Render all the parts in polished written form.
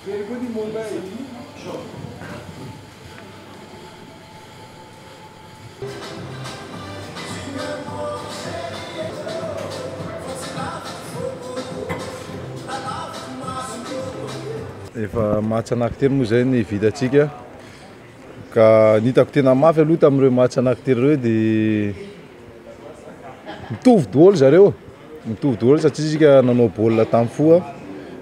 Very good in Mumbai. Sure. Efa match anankitelo moa zay ny vitantsika ka nitako tena mafy aloha tamin'ireo match anankitelo ireo dia mitovy daholo zareo, mitovy daholo satria isika nanao baolina tamin'ny foa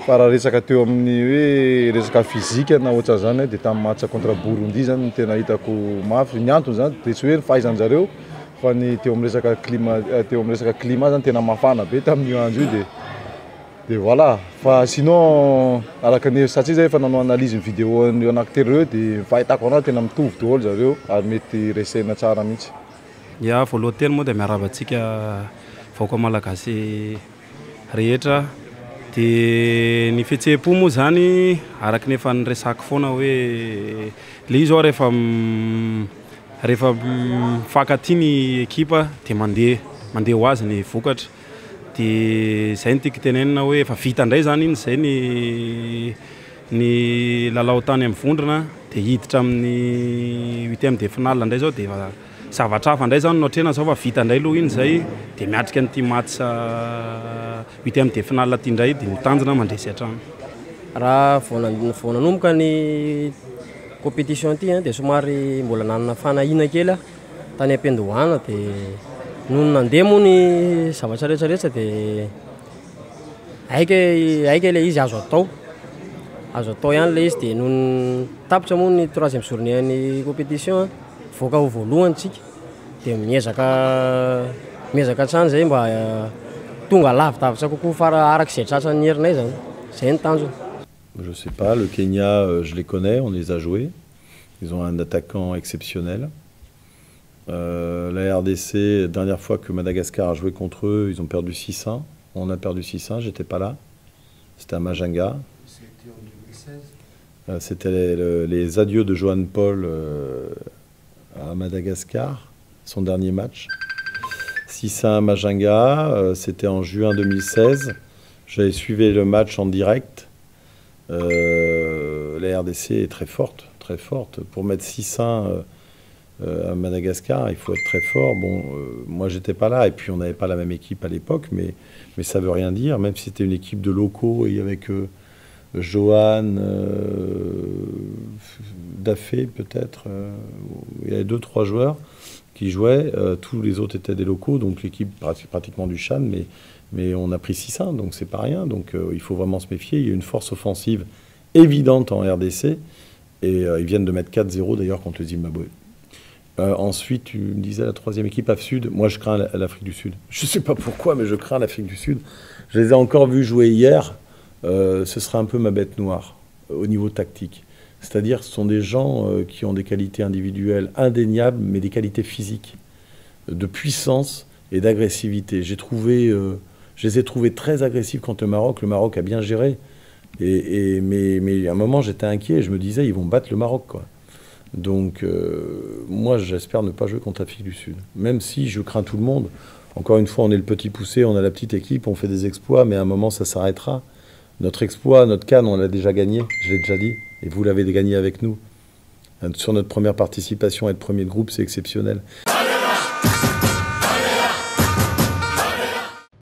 fa raha resaka teo amin'ny hoe resaka fizika na ohatra zany dia tamin'ny match contre Burundi zany no tena hitako mafy ny antony zany dia tsy hoe ny fahaizanjareo fa ny teo amin'ny resaka climat zany tena mafana be tamin'io andro io dia voilà fa sinon araka ny satria zay efa nanao analyse ny vidéo ny anankitelo ireo dia fahitako anazy tena mitovy daholo zareo ary mety resena tsara mihitsy. Ya voalohany teny moa dia miaravantsika vahoaka malagasy rehetra dia ny fihetseham-po moa zany araka ny efa niresaka foana hoe le izy ao rehefa mifankatia ny ekipa dia mandeha ho azy ny vokatra dia zay ny tiako tenenina hoe efa vita indray zany iny zay ny lalao tany amin'ny vondrona dia hiditra amin'ny 8e de finale indray zao dia zavatra hafa indray zany no atrena zao fa vita indray aloha iny zay dia miatrika nyity match 8e de finale ty indray dia mitanjona mandresy hatrany. Raha vao nanomboka ny compétition ty dia somary mbola nanana fanahina kely tany am-piandohana dia noho nandeha moa ny zavatra rehetrarehetra dia aika ilay izy azo atao ihany ilay izy dia noho tapitra moa ny 3e journée ny compétition voaka ho voalohany tsika dia miezaka hatrany zay mba tonga lavidavitra kokoa fara araka izay tratran'ny herinay zany zay ny tanjona. Je sais pas, le Kenya, je les connais, on les a joués. Ils ont un attaquant exceptionnel. La RDC, dernière fois que Madagascar a joué contre eux, ils ont perdu 6-1. On a perdu 6-1, j'étais pas là. C'était à Majinga. C'était en 2016. C'était les adieux de Johan Paul à Madagascar, son dernier match. 6-1 à Majinga, c'était en juin 2016. J'avais suivi le match en direct. La RDC est très forte, très forte. Pour mettre 6-1 à Madagascar, il faut être très fort. Bon, moi, j'étais pas là, et puis on n'avait pas la même équipe à l'époque, mais ça veut rien dire. Même si c'était une équipe de locaux, et avec Johan, Dafé peut-être, il y avait 2-3 joueurs qui jouaient. Tous les autres étaient des locaux, donc l'équipe pratiquement du Chan, mais on a pris 6-1, donc c'est pas rien. Donc il faut vraiment se méfier. Il y a une force offensive évidente en RDC, et ils viennent de mettre 4-0 d'ailleurs contre le Zimbabwe. Ensuite, tu me disais la 3e équipe à Sud. Moi, je crains l'Afrique du Sud. Je ne sais pas pourquoi, mais je crains l'Afrique du Sud. Je les ai encore vus jouer hier. Ce sera un peu ma bête noire au niveau tactique. C'est-à-dire, ce sont des gens qui ont des qualités individuelles indéniables, mais des qualités physiques, de puissance et d'agressivité. Je les ai trouvés très agressifs contre le Maroc. Le Maroc a bien géré. Mais à un moment, j'étais inquiet. Je me disais, ils vont battre le Maroc, quoi. Donc, moi, j'espère ne pas jouer contre l'Afrique du Sud. Même si je crains tout le monde. Encore une fois, on est le petit poussé, on a la petite équipe, on fait des exploits, mais à un moment, ça s'arrêtera. Notre exploit, notre CAN, on l'a déjà gagné, je l'ai déjà dit, et vous l'avez gagné avec nous. Sur notre première participation, être premier de groupe, c'est exceptionnel.